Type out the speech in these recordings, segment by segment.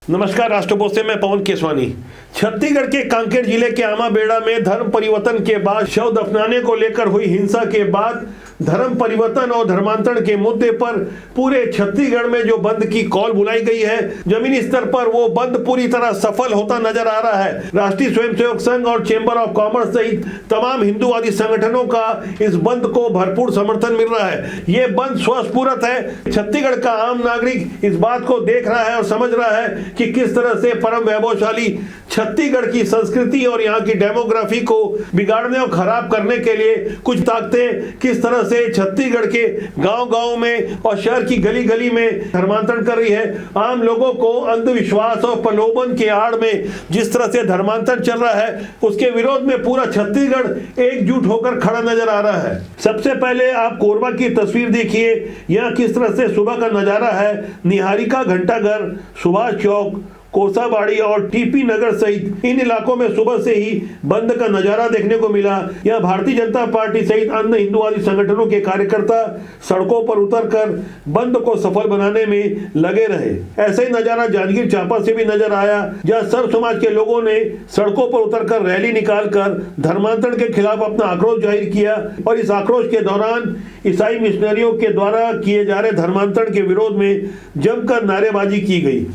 नमस्कार, राष्ट्रपोस्ट से मैं पवन केसवानी। छत्तीसगढ़ के कांकेर जिले के आमाबेड़ा में धर्म परिवर्तन के बाद शव दफनाने को लेकर हुई हिंसा के बाद धर्म परिवर्तन और धर्मांतरण के मुद्दे पर पूरे छत्तीसगढ़ में जो बंद की कॉल बुलाई गई है, जमीनी स्तर पर वो बंद पूरी तरह सफल होता नजर आ रहा है। राष्ट्रीय स्वयंसेवक संघ और चेंबर ऑफ कॉमर्स सहित तमाम हिंदूवादी संगठनों का इस बंद को भरपूर समर्थन मिल रहा है। ये बंद स्वस्फूर्त है। छत्तीसगढ़ का आम नागरिक इस बात को देख रहा है और समझ रहा है कि किस तरह से परम वैभवशाली छत्तीसगढ़ की संस्कृति और यहाँ की डेमोग्राफी को बिगाड़ने और खराब करने के लिए कुछ ताकतें किस तरह से छत्तीसगढ़ के गांव-गांव में और शहर की गली-गली में धर्मांतरण कर रही है। आम लोगों को अंधविश्वास और प्रलोभन के आड़ में जिस तरह से धर्मांतरण चल रहा है, उसके विरोध में पूरा छत्तीसगढ़ एकजुट होकर खड़ा नजर आ रहा है। सबसे पहले आप कोरबा की तस्वीर देखिए, यहाँ किस तरह से सुबह का नजारा है। निहारिका घंटाघर, सुभाष चौक, कोसाबाड़ी और टीपी नगर सहित इन इलाकों में सुबह से ही बंद का नजारा देखने को मिला। यह भारतीय जनता पार्टी सहित अन्य हिंदूवादी संगठनों के कार्यकर्ता सड़कों पर उतरकर बंद को सफल बनाने में लगे रहे। ऐसा ही नजारा जांजगीर चांपा से भी नजर आया, जहां सर्व समाज के लोगों ने सड़कों पर उतरकर रैली निकालकर धर्मांतरण के खिलाफ अपना आक्रोश जाहिर किया और इस आक्रोश के दौरान ईसाई मिशनरियों के द्वारा किए जा रहे धर्मांतरण के विरोध में जमकर नारेबाजी की गई।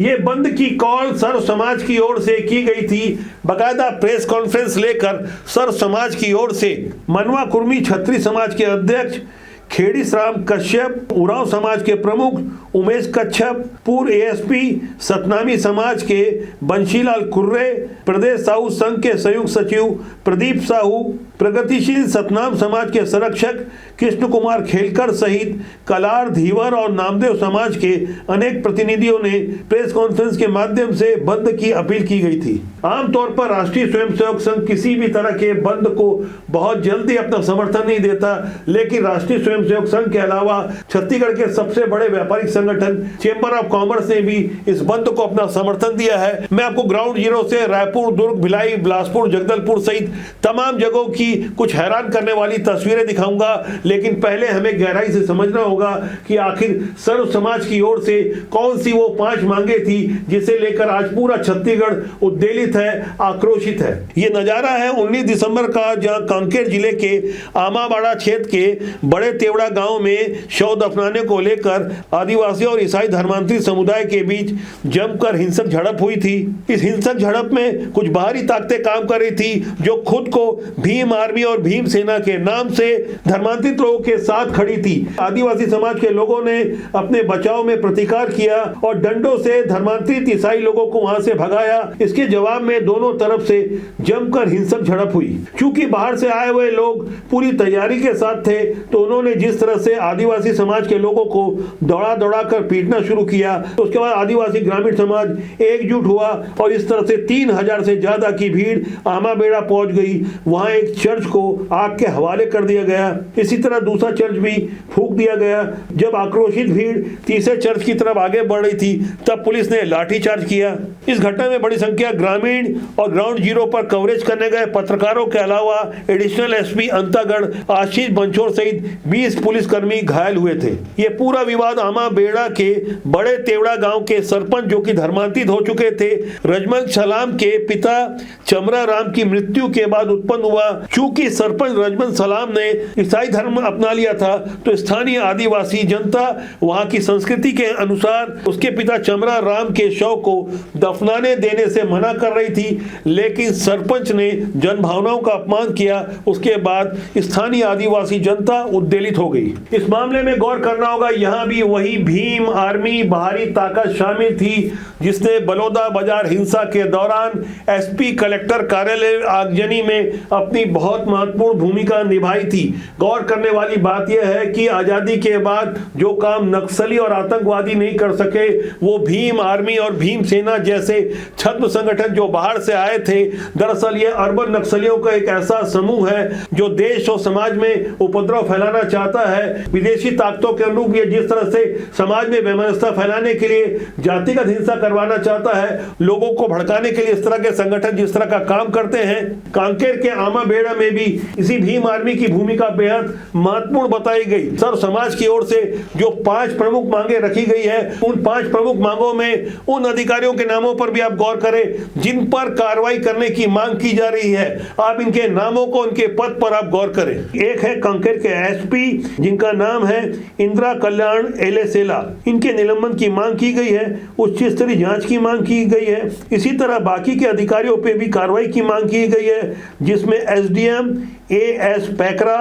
ये बंद की कॉल सर्व समाज की ओर से की गई थी। बकायदा प्रेस कॉन्फ्रेंस लेकर सर्व समाज की ओर से मनवा कुर्मी छत्री समाज के अध्यक्ष खेड़ी राम कश्यप, उरांव समाज के प्रमुख उमेश कच्छप, पूर्व एएसपी सतनामी समाज के बंशीलाल कुर्रे, प्रदेश साहू संघ के संयुक्त सचिव प्रदीप साहू, प्रगतिशील सतनाम समाज के संरक्षक कृष्ण कुमार खेलकर सहित कलार, धीवर और नामदेव समाज के अनेक प्रतिनिधियों ने प्रेस कॉन्फ्रेंस के माध्यम से बंद की अपील की गई थी। आमतौर पर राष्ट्रीय स्वयंसेवक संघ किसी भी तरह के बंद को बहुत जल्दी अपना समर्थन नहीं देता, लेकिन राष्ट्रीय स्वयंसेवक संघ के अलावा छत्तीसगढ़ के सबसे बड़े व्यापारिक संगठन चेंबर ऑफ कॉमर्स ने भी इस बंद को अपना समर्थन दिया है। मैं आपको ग्राउंड जीरो से रायपुर, दुर्ग, भिलाई, बिलासपुर, जगदलपुर सहित तमाम जगहों की कुछ हैरान करने वाली तस्वीरें दिखाऊंगा, लेकिन पहले हमें गहराई से समझना होगा कि आखिर सर्व समाज की ओर से कौन सी वो 5 मांगे थी जिसे लेकर आज पूरा छत्तीसगढ़ उद्वेलित है, आक्रोशित है। ये नजारा है 19 दिसंबर का, जहां कांकेर जिले के आमाबाड़ा क्षेत्र के बड़े तेवड़ा गांव में शव दफनाने को लेकर आदिवासी और ईसाई धर्मांतरित समुदाय के बीच जमकर हिंसक झड़प हुई थी। इस हिंसक झड़प में कुछ बाहरी ताकतें काम कर रही थी जो खुद को भीम आर्मी और भीम सेना के नाम से धर्मांतरित लोगों के साथ खड़ी थी। आदिवासी समाज के लोगों ने अपने बचाव में प्रतिकार किया और डंडों से धर्मांतरित ईसाई लोगों को वहां से भगाया। इसके जवाब में दोनों तरफ से जमकर हिंसक झड़प हुई। चूंकि बाहर से आए हुए लोग पूरी तैयारी के साथ थे, तो उन्होंने जिस तरह से आदिवासी समाज के लोगों को दौड़ा दौड़ा कर पीटना शुरू किया, तो उसके बाद आदिवासी ग्रामीण समाज एकजुट हुआ और इस तरह से 3000 से ज्यादा की भीड़ आमाबेड़ा पहुंच गई। वहां एक चर्च को आग के हवाले कर दिया गया। इसी तरह दूसरा चर्च भी फूंक दिया गया। जब आक्रोशित भीड़ तीसरे चर्च की तरफ आगे बढ़ रही थी, तब पुलिस ने लाठीचार्ज किया। इस घटना में बड़ी संख्या ग्रामीण और ग्राउंड जीरो पर कवरेज करने गए पत्रकारों के अलावा एडिशनल एसपी अंतागढ़ आशीष बंछोर सहित 20 पुलिसकर्मी घायल हुए थे। ये पूरा विवाद आमाबेड़ा के बड़े तेवड़ा गांव के सरपंच, जो कि धर्मांतरित हो चुके थे, रजमल सलाम के पिता चमरा राम की मृत्यु के बाद उत्पन्न हुआ। चूंकि सरपंच रजमल सलाम ने ईसाई धर्म अपना लिया था, तो स्थानीय आदिवासी जनता वहां की संस्कृति के अनुसार उसके पिता चमरा राम के शव को दफनाने देने से मना कर रही थी, लेकिन सरपंच ने जनभावनाओं का अपमान किया। उसके बाद स्थानीय आदिवासी जनता उद्वेलित हो गई। इस मामले में गौर करना होगा, यहाँ भी वही भीम आर्मी बाहरी ताकत शामिल थी जिसने बलौदा बाजार हिंसा के दौरान एसपी कलेक्टर कार्यालय आगजनी में अपनी बहुत महत्वपूर्ण भूमिका निभाई थी। गौर करने वाली बात यह है कि आजादी के बाद जो काम नक्सली और आतंकवादी नहीं कर सके, वो भीम आर्मी और भीम सेना जैसे छद्म संगठन जो बाहर से आए थे, दरअसल ये अर्बन नक्सलियों का एक ऐसा समूह है जो देश और समाज में उपद्रव फैलाना चाहता है। विदेशी ताकतों के अनुरूप ये जिस तरह से समाज में वैमनस्यता फैलाने के लिए जातिगत हिंसा करवाना चाहता है, लोगों को भड़काने के लिए इस तरह के संगठन जिस तरह का काम करते हैं। कांकेर के आमाबेड़ा वगैरह में भी इसी भीम आर्मी की भूमिका बेहद महत्वपूर्ण बताई गई। सर्व समाज की ओर से जो 5 प्रमुख मांगे रखी गई है, उन 5 प्रमुख मांगों में उन अधिकारियों के नामों पर भी आप गौर करें जिन पर कार्रवाई करने की मांग की जा रही है। आप इनके नामों को, उनके पद पर आप गौर करें। एक है कांकेर के एसपी जिनका नाम है इंदिरा कल्याण एलेसेला, इनके निलंबन की मांग की गई है, उच्च स्तरीय जांच की मांग की गई है। इसी तरह बाकी के अधिकारियों पे भी कार्रवाई की मांग की गई है, जिसमें एसडीएम एएस पैकरा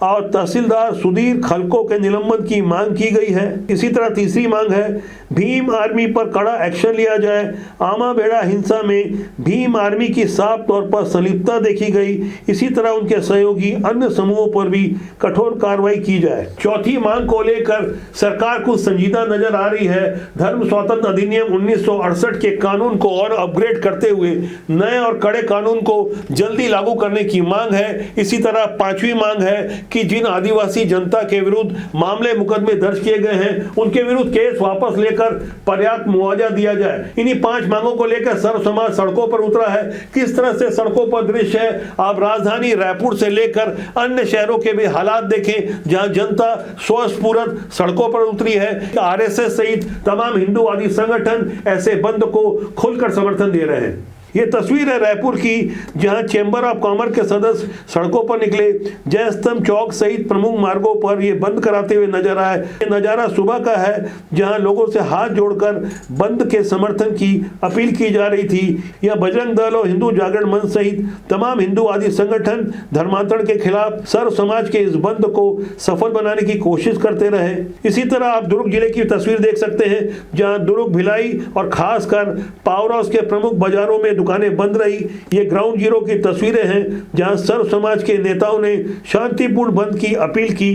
और तहसीलदार सुधीर खलको के निलंबन की मांग की गई है। इसी तरह तीसरी मांग है भीम आर्मी पर कड़ा एक्शन लिया जाए। आमाबेड़ा हिंसा में भीम आर्मी की साफ तौर पर संलिप्तता देखी गई, इसी तरह उनके सहयोगी अन्य समूहों पर भी कठोर कार्रवाई की जाए। चौथी मांग को लेकर सरकार कुछ संजीदा नजर आ रही है। धर्म स्वातंत्र अधिनियम 1968 के कानून को और अपग्रेड करते हुए नए और कड़े कानून को जल्दी लागू करने की मांग है। इसी तरह पांचवी मांग है कि जिन आदिवासी जनता के विरुद्ध मामले मुकदमे दर्ज किए गए हैं, उनके विरुद्ध केस वापस लेकर पर्याप्त मुआवजा दिया जाए। इन्हीं 5 मांगों को लेकर सर्व समाज सड़कों पर उतरा है। किस तरह से सड़कों पर दृश्य है, आप राजधानी रायपुर से लेकर अन्य शहरों के भी हालात देखें, जहां जनता स्वस्फूर्त सड़कों पर उतरी है। आरएसएस सहित तमाम हिंदूवादी संगठन ऐसे बंद को खुलकर समर्थन दे रहे हैं। ये तस्वीर है रायपुर की, जहां चैम्बर ऑफ कॉमर्स के सदस्य सड़कों पर निकले। जय स्तंभ चौक सहित प्रमुख मार्गों पर ये बंद कराते हुए नजर आए। ये नजारा सुबह का है, जहां लोगों से हाथ जोड़कर बंद के समर्थन की अपील की जा रही थी। यह बजरंग दल और हिंदू जागरण मंच सहित तमाम हिंदूवादी संगठन धर्मांतरण के खिलाफ सर्व समाज के इस बंद को सफल बनाने की कोशिश करते रहे। इसी तरह आप दुर्ग जिले की तस्वीर देख सकते हैं, जहाँ दुर्ग, भिलाई और खासकर पावर हाउस के प्रमुख बाजारों में दुकानें बंद रही। ये ग्राउंड जीरो की तस्वीरें हैं, जहां सर्व समाज के नेताओं ने शांतिपूर्ण बंद की अपील की।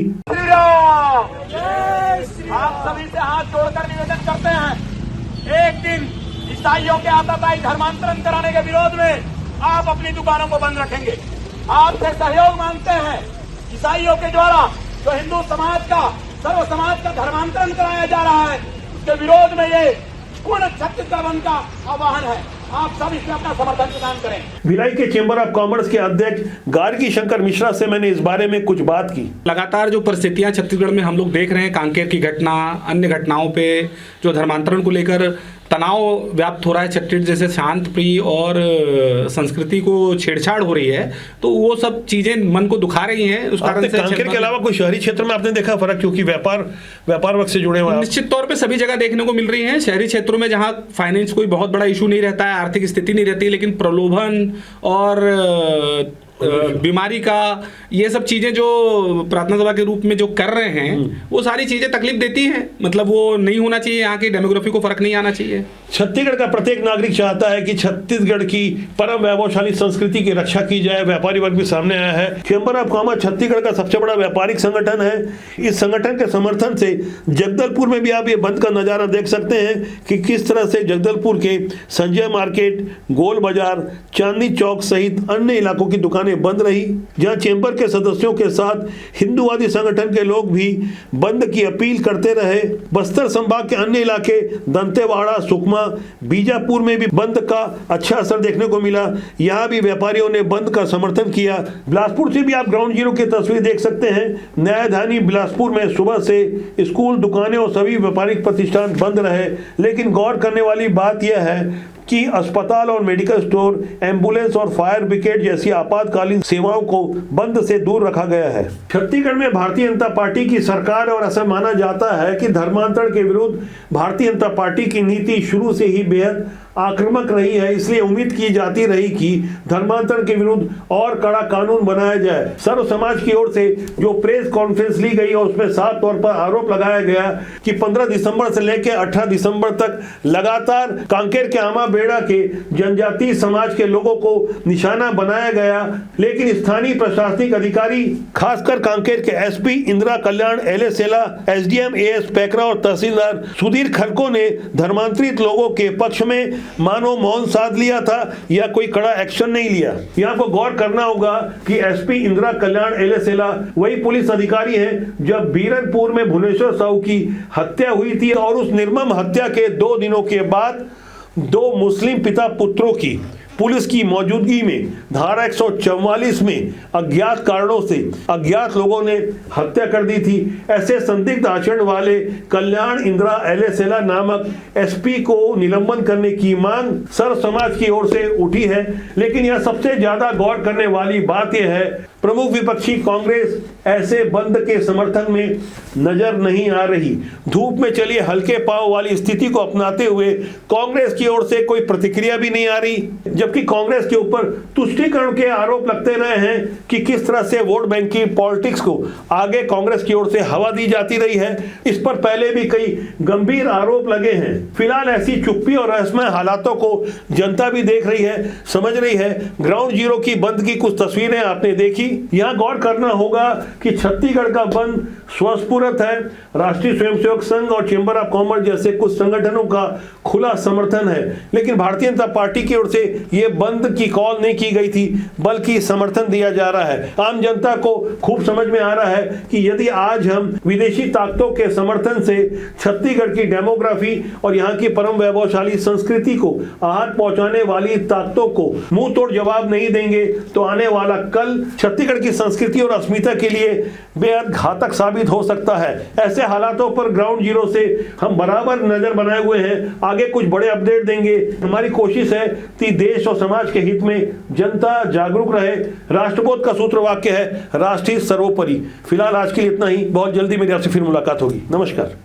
आप सभी से हाथ जोड़कर निवेदन करते हैं, एक दिन ईसाइयों के आताताई धर्मांतरण कराने के विरोध में आप अपनी दुकानों को बंद रखेंगे। आपसे सहयोग मांगते हैं। ईसाइयों के द्वारा जो हिंदू समाज का, सर्व समाज का धर्मांतरण कराया जा रहा है, उसके विरोध में ये पूर्ण छत्तीसगढ़ बंद का आह्वान है। आप सब इसमें अपना समर्थन प्रदान करें। भिलाई के चैम्बर ऑफ कॉमर्स के अध्यक्ष गार्गी शंकर मिश्रा से मैंने इस बारे में कुछ बात की। लगातार जो परिस्थितियां छत्तीसगढ़ में हम लोग देख रहे हैं, कांकेर की घटना, अन्य घटनाओं पे जो धर्मांतरण को लेकर तनाव व्याप्त हो रहा है, छत्तीसगढ़ जैसे शांत प्रिय और संस्कृति को छेड़छाड़ हो रही है, तो वो सब चीजें मन को दुखा रही हैं। उस कारण से कांकेर के अलावा कोई शहरी क्षेत्र में आपने देखा फर्क, क्योंकि व्यापार वर्ग से जुड़े हुए निश्चित तौर पे सभी जगह देखने को मिल रही है। शहरी क्षेत्रों में जहां फाइनेंस कोई बहुत बड़ा इशू नहीं रहता है, आर्थिक स्थिति नहीं रहती, लेकिन प्रलोभन और बीमारी का ये सब चीजें जो प्रार्थना सभा के रूप में जो कर रहे हैं, वो सारी चीजें तकलीफ देती हैं। मतलब वो नहीं होना चाहिए, यहाँ की डेमोग्राफी को फर्क नहीं आना चाहिए। छत्तीसगढ़ का प्रत्येक नागरिक चाहता है कि छत्तीसगढ़ की परम वैभवशाली संस्कृति की रक्षा की जाए। व्यापारी वर्ग भी सामने आया है। चैम्बर ऑफ कॉमर्स छत्तीसगढ़ का सबसे बड़ा व्यापारिक संगठन है। इस संगठन के समर्थन से जगदलपुर में भी आप ये बंद का नजारा देख सकते हैं कि किस तरह से जगदलपुर के संजय मार्केट, गोल बाजार, चांदनी चौक सहित अन्य इलाकों की दुकानें बंद रही। जहां चैम्बर के सदस्यों के साथ हिंदूवादी संगठन के लोग भी बंद की अपील करते रहे। बस्तर संभाग के अन्य इलाके दंतेवाड़ा, सुकमा, बीजापुर में भी बंद का अच्छा असर देखने को मिला। यहां भी व्यापारियों ने बंद का समर्थन किया। बिलासपुर से भी आप ग्राउंड जीरो की तस्वीर देख सकते हैं। न्यायधानी बिलासपुर में सुबह से स्कूल, दुकानें और सभी व्यापारिक प्रतिष्ठान बंद रहे। लेकिन गौर करने वाली बात यह है कि अस्पताल और मेडिकल स्टोर, एम्बुलेंस और फायर ब्रिगेड जैसी आपातकालीन सेवाओं को बंद से दूर रखा गया है। छत्तीसगढ़ में भारतीय जनता पार्टी की सरकार और ऐसा माना जाता है कि धर्मांतरण के विरुद्ध भारतीय जनता पार्टी की नीति शुरू से ही बेहद आक्रामक रही है। इसलिए उम्मीद की जाती रही कि धर्मांतरण के विरुद्ध और कड़ा कानून बनाया जाए। सर्व समाज की ओर से जो प्रेस कॉन्फ्रेंस ली गई और उसमें साफ तौर पर आरोप लगाया गया कि 15 दिसंबर से लेकर 18 दिसंबर तक लगातार कांकेर के आमाबेड़ा के जनजातीय समाज के लोगों को निशाना बनाया गया। लेकिन स्थानीय प्रशासनिक अधिकारी, खासकर कांकेर के एसपी इंदिरा कल्याण एलेसेला, एसडीएम एएस पैकरा और तहसीलदार सुधीर खलको ने धर्मांतरित लोगों के पक्ष में मानो मौन साध लिया था या कोई कड़ा एक्शन नहीं लिया। यहाँ को गौर करना होगा कि एसपी इंदिरा कल्याण एलेसेला वही पुलिस अधिकारी हैं जब बीरनपुर में भुवनेश्वर साहू की हत्या हुई थी और उस निर्मम हत्या के 2 दिनों के बाद 2 मुस्लिम पिता पुत्रों की पुलिस की मौजूदगी में धारा 144 में अज्ञात कारणों से अज्ञात लोगों ने हत्या कर दी थी। ऐसे संदिग्ध आचरण वाले कल्याण इंदिरा एलेसेला नामक एसपी को निलंबन करने की मांग सर्व समाज की ओर से उठी है। लेकिन यह सबसे ज्यादा गौर करने वाली बात यह है, प्रमुख विपक्षी कांग्रेस ऐसे बंद के समर्थन में नजर नहीं आ रही। धूप में चली हल्के पांव वाली स्थिति को अपनाते हुए कांग्रेस की ओर से कोई प्रतिक्रिया भी नहीं आ रही, जबकि कांग्रेस के ऊपर तुष्टीकरण के आरोप लगते रहे हैं कि किस तरह से वोट बैंक की पॉलिटिक्स को आगे कांग्रेस की ओर से हवा दी जाती रही है। इस पर पहले भी कई गंभीर आरोप लगे हैं। फिलहाल ऐसी चुप्पी और रहस्यमय हालातों को जनता भी देख रही है, समझ रही है। ग्राउंड जीरो की बंद की कुछ तस्वीरें आपने देखी। यहां गौर करना होगा कि छत्तीसगढ़ का बंद स्वस्फूर्त है। राष्ट्रीय स्वयंसेवक संघ और चेंबर ऑफ कॉमर्स जैसे कुछ संगठनों का खुला समर्थन है, लेकिन भारतीय जनता पार्टी की ओर से यह बंद की कॉल नहीं की गई थी, बल्कि समर्थन दिया जा रहा है। आम जनता को खूब समझ में आ रहा है कि यदि आज हम विदेशी ताकतों के समर्थन से छत्तीसगढ़ की डेमोग्राफी और यहाँ की परम वैभवशाली संस्कृति को आहत पहुंचाने वाली ताकतों को मुंह तोड़ जवाब नहीं देंगे, तो आने वाला कल छत्तीसगढ़ की संस्कृति और अस्मिता के लिए बेहद घातक साबित हो सकता है। ऐसे हालातों पर ग्राउंड जीरो से हम बराबर नजर बनाए हुए हैं। आगे कुछ बड़े अपडेट देंगे। हमारी कोशिश है कि देश और समाज के हित में जनता जागरूक रहे। राष्ट्रबोध का सूत्र वाक्य है, राष्ट्र सर्वोपरि। फिलहाल आज के लिए इतना ही। बहुत जल्दी मेरी आपसे फिर मुलाकात होगी। नमस्कार।